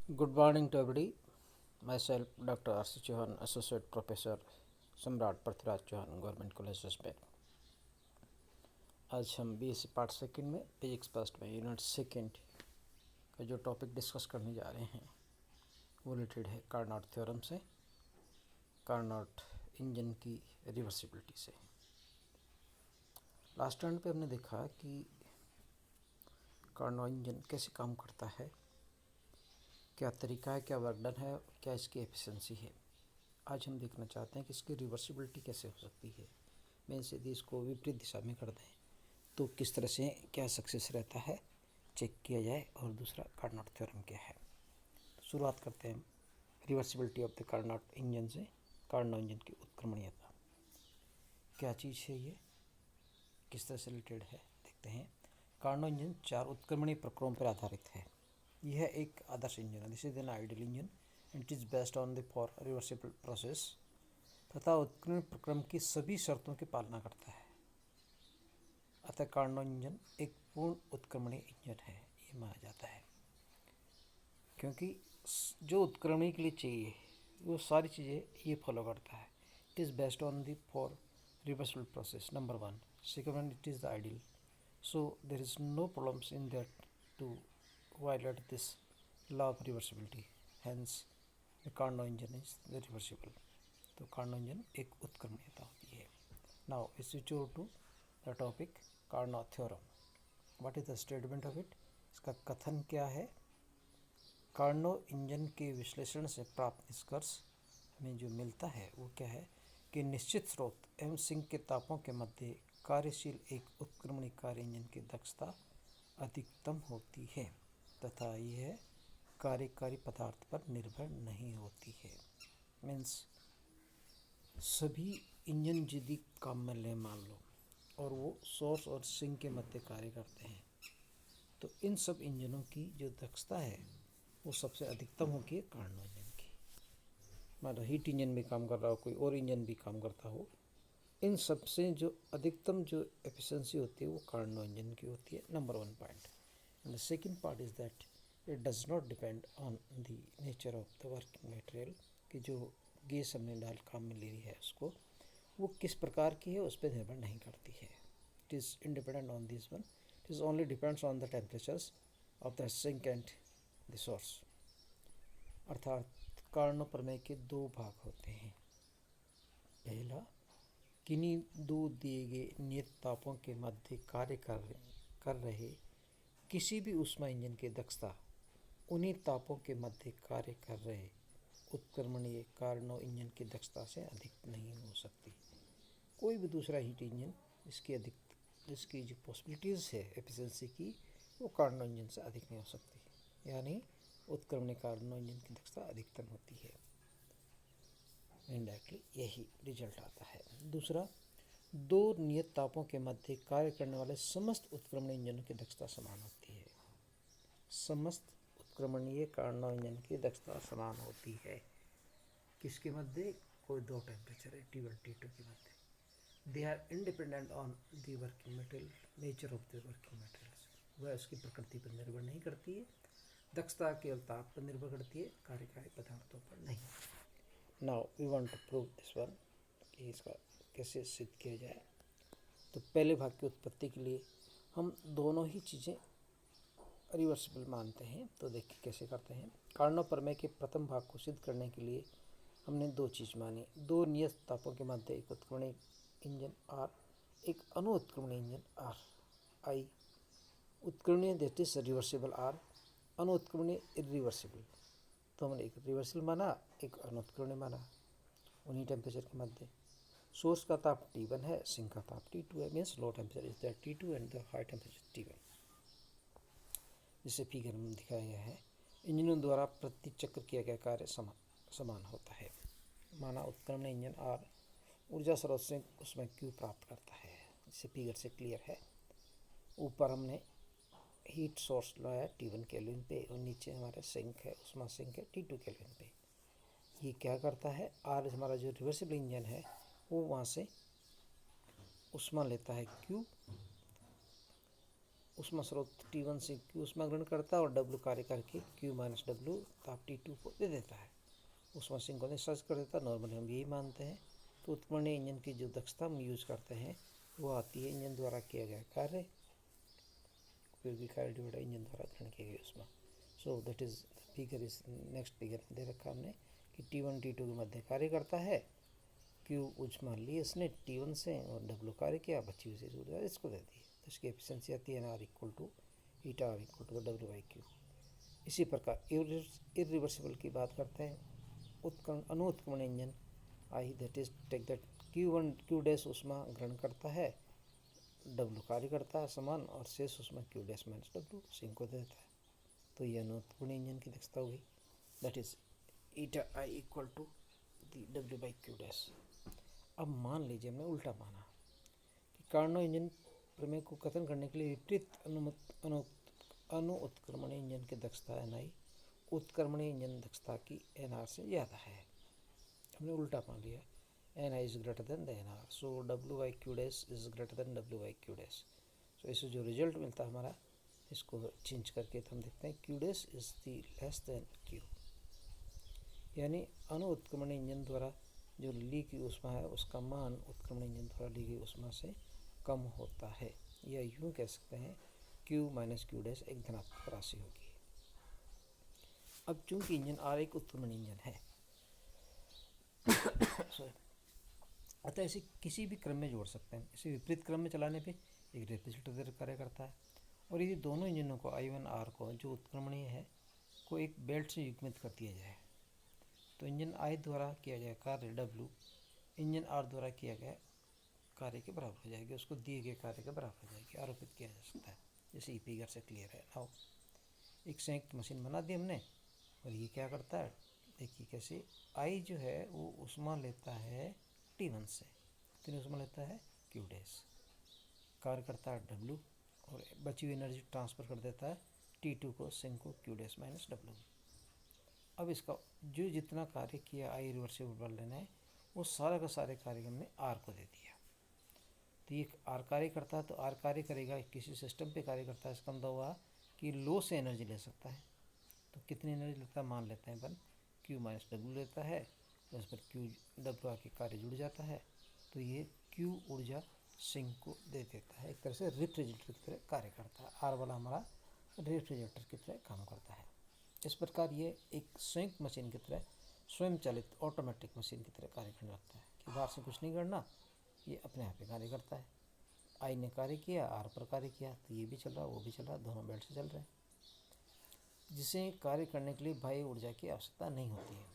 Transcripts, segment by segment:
Good morning to everybody. Myself, Dr. R.C. Chauhan, Associate Professor, सम्राट Prithviraj Chauhan government college में। आज हम BSc पार्ट सेकंड में फिजिक्स फर्स्ट में यूनिट सेकंड का जो टॉपिक डिस्कस करने जा रहे हैं वो रिलेटेड है कार्नोट थ्योरम से, कार्नोट इंजन की रिवर्सिबिलिटी से। लास्ट टाइम पे हमने देखा कि कार्नोट इंजन कैसे काम करता है, क्या तरीका है, क्या वर्क डन है, क्या इसकी एफिशिएंसी है। आज हम देखना चाहते हैं कि इसकी रिवर्सिबिलिटी कैसे हो सकती है। मीन्स यदि इसको विपरीत दिशा में कर दें तो किस तरह से क्या सक्सेस रहता है, चेक किया जाए। और दूसरा कार्नोट थ्योरम क्या है। शुरुआत करते हैं reversibility of the Carnot engine से। कार्नोट इंजन की उत्क्रमणीयता क्या चीज़ है, ये किस तरह से रिलेटेड है, देखते हैं। कार्नोट इंजन 4 उत्क्रमणीय प्रक्रियाओं पर आधारित है। यह एक आदर्श इंजन है, this is an ideal engine and it is based on the for reversible process, तथा उत्क्रमण प्रक्रम की सभी शर्तों की पालना करता है। अतः कार्नोट इंजन एक पूर्ण उत्क्रमणीय इंजन है, ये माना जाता है, क्योंकि जो उत्क्रमणी के लिए चाहिए वो सारी चीज़ें ये फॉलो करता है। It is based on the for reversible process, number 1। Second one, it is the ideal, so there is no problems in that to violate this law of reversibility, hence the Carnot engine is the reversible। तो Carnot engine एक उत्क्रमणीयता होती है। Now is switch over to the topic Carnot theorem. What is the statement of it, इसका कथन क्या है। Carnot engine के विश्लेषण से प्राप्त निष्कर्ष में जो मिलता है वो क्या है कि निश्चित स्रोत एवं सिंक के तापों के मध्य कार्यशील एक उत्क्रमणी कार्य इंजन की दक्षता अधिकतम होती है तथा यह कार्यकारी पदार्थ पर निर्भर नहीं होती है। मीन्स सभी इंजन यदि काम में ले मान लो और वो सोर्स और सिंक के मध्य कार्य करते हैं, तो इन सब इंजनों की जो दक्षता है वो सबसे अधिकतम होगी कार्नोट इंजन की। मान लो हीट इंजन भी काम कर रहा हो, कोई और इंजन भी काम करता हो, इन सबसे जो अधिकतम जो एफिशिएंसी होती है वो कार्नोट इंजन की होती है, number 1 point. And the second part is that it does not depend on the nature of the working material, कि जो गैस हमने डाल काम में ले ली है उसको वो किस प्रकार की है उस पर निर्भर नहीं करती है। It is independent on this one, it is only depends on the temperatures of the sink and the source. अर्थात कार्नोट प्रमेय के 2 भाग होते हैं। पहला, किन्हीं दो दिए गए नियत तापों के मध्य कार्य कर रहे किसी भी ऊष्मा इंजन की दक्षता उन्हीं तापों के मध्य कार्य कर रहे उत्क्रमणीय कार्नोट इंजन की दक्षता से अधिक नहीं हो सकती। कोई भी दूसरा हीट इंजन इसकी जो पॉसिबिलिटीज़ है एफिशिएंसी की वो कार्नोट इंजन से अधिक नहीं हो सकती, यानी उत्क्रमणीय कार्नोट इंजन की दक्षता अधिकतम होती है। इनडायरेक्टली यही रिजल्ट आता है। दूसरा, 2 नियत तापों के मध्य कार्य करने वाले समस्त उत्क्रमणीय इंजनों की दक्षता समान होती है। समस्त उत्क्रमणीय कार्नोट इंजन की दक्षता समान होती है। किसके मध्य, कोई 2 टेम्परेचर है T1 T2 के मध्य। They are independent on the working material, nature of the working materials, वह उसकी प्रकृति पर निर्भर नहीं करती है। दक्षता केवल ताप पर निर्भर करती है, कार्यकारी पदार्थों पर नहीं। Now we want to prove this one, कि इसका कैसे सिद्ध किया जाए। तो पहले भाग की उत्पत्ति के लिए हम दोनों ही चीज़ें रिवर्सिबल मानते हैं। तो देखिए कैसे करते हैं। कार्नोट प्रमेय के प्रथम भाग को सिद्ध करने के लिए हमने 2 चीज़ मानी। 2 नियत तापों के मध्य एक उत्क्रमणीय इंजन R, एक अनु उत्क्रमणीय इंजन R I। उत्क्रमणीय दैट इज रिवर्सिबल R, अनु उत्क्रमणीय इरिवर्सिबल। तो हमने एक रिवर्सिबल माना, एक अनुत्क्रमणीय माना उन्हीं टेम्परेचर के मध्य। सोर्स का ताप T1 है, सिंक का ताप T2 है। Means low temperature is that T2 and the high temperature T1, जिसे फिगर में दिखाया गया है। इंजनों द्वारा प्रति चक्र किया गया कार्य समान होता है। माना उत्क्रमणीय इंजन R ऊर्जा स्रोत से उसमें Q प्राप्त करता है, जिसे फिगर से क्लियर है। ऊपर हमने हीट सोर्स लाया T1 केल्विन पे और नीचे हमारा सिंक है, उसमें सिंक है T2 केल्विन पे। ये क्या करता है, R हमारा जो रिवर्सिबल इंजन है वो वहाँ से उष्मा लेता है Q ऊष्मा स्रोत T1 से Q ऊष्मा ग्रहण करता है और W कार्य करके Q माइनस W ताप T2 को दे देता है। ऊष्मा सिंक को डिस्चार्ज कर देता है। नॉर्मली हम यही मानते हैं। तो उत्पन्न इंजन की जो दक्षता हम यूज करते हैं वो आती है इंजन द्वारा किया गया कार्य, उपयोगी कार्य डिवाइड इंजन द्वारा ग्रहण किया गया ऊष्मा। So that is figure is next figure दे रखा हमने कि T1 T2 के मध्य कार्य करता है। Q ऊष्मा ली इसने T1 से और W कार्य किया, बची हुई ऊर्जा इसको दे दी। तो इसकी एफिशिएंसी आती है NR equal to eta R equal to W/Q। इसी प्रकार इरिवर्सिबल की बात करते हैं। उत्कर्ण अनुत्क्रमण engine I that is take that Q dash ऊष्मा ग्रहण करता है, W कार्य करता है समान और शेष ऊष्मा Q dash minus W sink को देता है। तो ये अनुत्क्रमण इंजन की दक्षता हुई, that is eta I equal to W/Q dash. अब मान लीजिए हमने उल्टा माना कि कार्नो इंजन प्रमेय को कथन करने के लिए विपरीत अनुत्क्रमणीय इंजन की दक्षता NI उत्क्रमणीय इंजन दक्षता की NR से ज़्यादा है। हमने उल्टा मान लिया, NI is greater than the NR, so W/Q dash is greater than W/Q dash. So इससे जो रिजल्ट मिलता है हमारा, इसको चेंज करके तो हम देखते हैं Q dash is the less than Q, यानी अनुत्क्रमणीय इंजन द्वारा जो ली की ऊष्मा है उसका मान उत्क्रमणीय इंजन द्वारा ली गई ऊष्मा से कम होता है, या यूँ कह सकते हैं Q माइनस Q डैश एक धनात्मक राशि होगी। अब चूंकि इंजन R एक उत्क्रमणीय इंजन है अतः इसे किसी भी क्रम में जोड़ सकते हैं। इसे विपरीत क्रम में चलाने पे एक रेफ्रिजरेटर कार्य करता है। और यदि दोनों इंजनों को I1 R को जो उत्क्रमणीय है को एक बेल्ट से युग्मित कर दिया जाए तो इंजन I द्वारा किया गया कार्य W इंजन R द्वारा किया गया कार्य के बराबर हो जाएगी, उसको दिए गए कार्य के बराबर हो जाएगी, आरोपित किया जा सकता है। जैसे ई फिगर से क्लियर है। नाउ एक संयुक्त मशीन बना दी हमने और ये क्या करता है, देखिए कैसे I जो है वो ऊष्मा लेता है T1 से, कितनी ऊष्मा लेता है Q डैश, कार्य करता है W और बची हुई एनर्जी ट्रांसफ़र कर देता है T2 को सिंक को Q डैश माइनस W। अब इसका जो जितना कार्य किया I रिवर्सिबल बल लेना है वो सारा का सारे कार्य हमने R को दे दिया। तो ये R कार्य करता है तो R कार्य करेगा, किसी सिस्टम पे कार्य करता है, इसका मतलब हुआ कि लो से एनर्जी ले सकता है। तो कितनी एनर्जी लेता है मान लेते हैं अपन, Q माइनस W लेता है, उस पर Q W आके कार्य जुड़ जाता है, तो ये Q ऊर्जा सिंक को दे देता है। एक तरह से रेफ्रिजरेटर की तरह कार्य करता है। R वाला हमारा रेफ्रिजरेटर की तरह काम करता है। इस प्रकार ये एक संयुक्त मशीन की तरह स्वयं चालित ऑटोमेटिक मशीन की तरह कार्य करने लगता है कि बाहर से कुछ नहीं करना, ये अपने आप ही कार्य करता है। I ने कार्य किया, R पर कार्य किया, तो ये भी चल रहा वो भी चल रहा, दोनों बेल्ट से चल रहे हैं, जिसे कार्य करने के लिए बाह्य ऊर्जा की आवश्यकता नहीं होती है।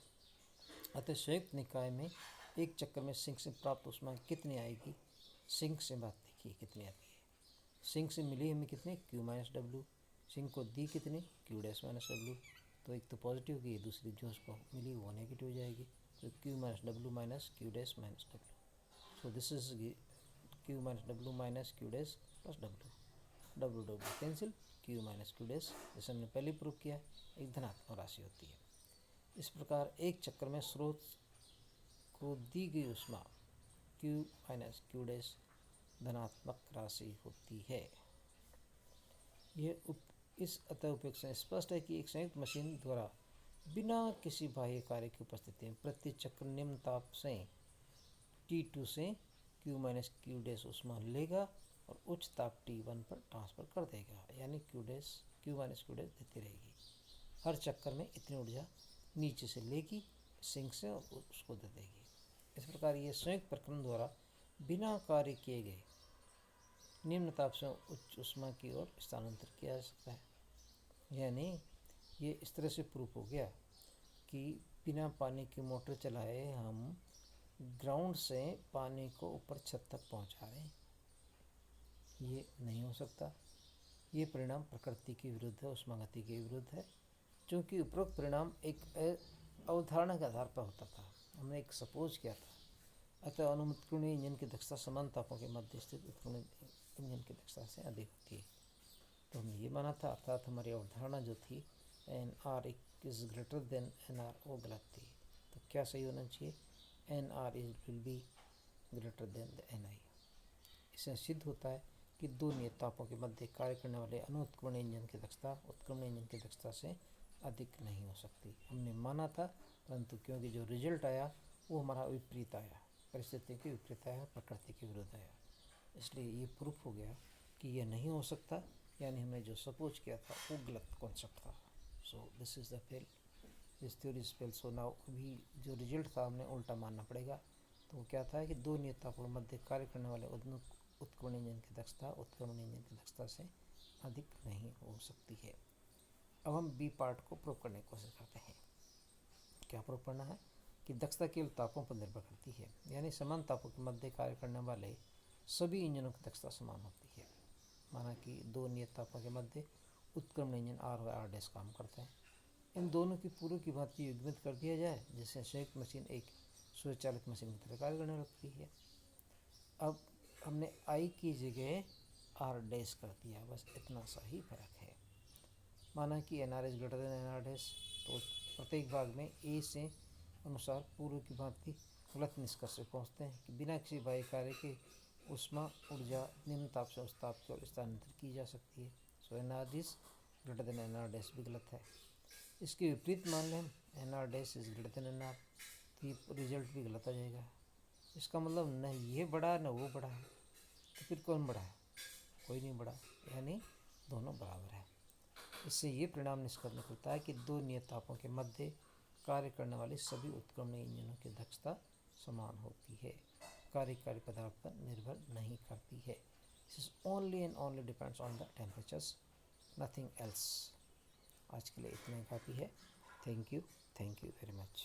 अतः संयुक्त निकाय में एक चक्कर में सिंक से प्राप्त ऊष्मा कितनी आएगी, सिंक से बात देखिए कितनी आती है। सिंक से मिली हमें कितनी Q माइनस W, सिंक को दी कितनी Q डैश माइनस W। तो एक तो पॉजिटिव की, दूसरी जो उसको मिली वो नेगेटिव हो जाएगी, तो Q minus W minus Q dash minus W। So this is Q minus W minus Q dash plus W cancel, Q minus Q dash जैसे हमने पहले प्रूव किया एक धनात्मक राशि होती है। इस प्रकार एक चक्कर में स्रोत को दी गई ऊष्मा Q माइनस Q डैश धनात्मक राशि होती है। यह इस अतः उपयोग से स्पष्ट है कि एक संयुक्त मशीन द्वारा बिना किसी बाह्य कार्य की उपस्थिति में प्रति चक्र निम्न ताप से T2 से Q माइनस Q डैश ऊष्मा लेगा और उच्च ताप T1 पर ट्रांसफर कर देगा, यानी Q माइनस Q डैश देती रहेगी। हर चक्कर में इतनी ऊर्जा नीचे से लेगी सिंक से और उसको दे देगी। इस प्रकार ये संयुक्त प्रक्रम द्वारा बिना कार्य किए गए निम्न ताप से उच्च ऊष्मा की ओर स्थानांतरित किया जा सकता है। यानी ये इस तरह से प्रूफ हो गया कि बिना पानी की मोटर चलाए हम ग्राउंड से पानी को ऊपर छत तक पहुंचा रहे हैं, ये नहीं हो सकता। ये परिणाम प्रकृति के विरुद्ध है, ऊष्मागति के विरुद्ध है। क्योंकि उपरोक्त परिणाम एक अवधारणा के आधार पर होता था, हमने एक सपोज किया था। अतः अनुत्क्रमणीय इंजन की दक्षता समान तापों के मध्य स्थित उत्क्रमणीय इंजन की दक्षता से अधिक होती है। तो हमने ये माना था, अर्थात हमारी अवधारणा जो थी NR is greater then NR वो गलत थी। तो क्या सही होना चाहिए, NR will be greater than the NI। इससे सिद्ध होता है कि दो नियत तापों के मध्य कार्य करने वाले अनुत्क्रमण इंजन की दक्षता उत्क्रमण इंजन की दक्षता से अधिक नहीं हो सकती। हमने माना था, परंतु क्योंकि जो रिजल्ट आया वो हमारा विपरीत आया, परिस्थिति के विपरीत आया, प्रकृति के विरुद्ध आया, इसलिए ये प्रूफ हो गया कि ये नहीं हो सकता, यानी हमने जो सपोज किया था वो गलत कॉन्सेप्ट था। So this is the fail, this theory is fail. So now अभी जो रिजल्ट था हमने उल्टा मानना पड़ेगा। तो वो क्या था कि दो नियत तापों मध्य कार्य करने वाले उत्क्रमण इंजन की दक्षता उत्क्रमण इंजन की दक्षता से अधिक नहीं हो सकती है। अब हम बी पार्ट को प्रूव करने की कोशिश करते हैं। क्या प्रूव करना है कि दक्षता केवल तापों पर निर्भर करती है, यानी समान तापों के मध्य कार्य करने वाले सभी इंजनों की दक्षता समान होती है। माना कि दो नियत तापों के मध्य उत्क्रमण इंजन आर और आर डैश काम करते हैं। इन दोनों की पूर्व की भांति युग्मित कर दिया जाए, जिससे संयुक्त मशीन एक स्वचालित मशीन की तरह कार्य करने लगती है। अब हमने आई की जगह आर डैश कर दिया, बस इतना सा ही फर्क है। माना कि N R is greater than N R dash, तो प्रत्येक भाग में ए से अनुसार पूर्व की भांति गलत निष्कर्ष से पहुँचते हैं कि बिना किसी बाह्य कार्य के ऊष्मा ऊर्जा निम्न ताप से उस ताप की ओर स्थानांतरित की जा सकती है। So N R is greater than N R dash भी गलत है। इसके विपरीत मान लें N R dash is greater than N R, तो ये रिजल्ट भी गलत आ जाएगा। इसका मतलब न ये बड़ा न वो बड़ा है, तो फिर कौन बड़ा है? कोई नहीं बड़ा, यानी दोनों बराबर है। इससे ये परिणाम निष्कर्ष निकलता है कि दो नियत तापों के मध्य कार्य करने वाले सभी उत्क्रमण इंजनों की दक्षता समान होती है, कार्यकारी पदार्थ पर निर्भर नहीं करती है। This is only and only depends on the temperatures, nothing else. आज के लिए इतना ही काफ़ी है। Thank you very much.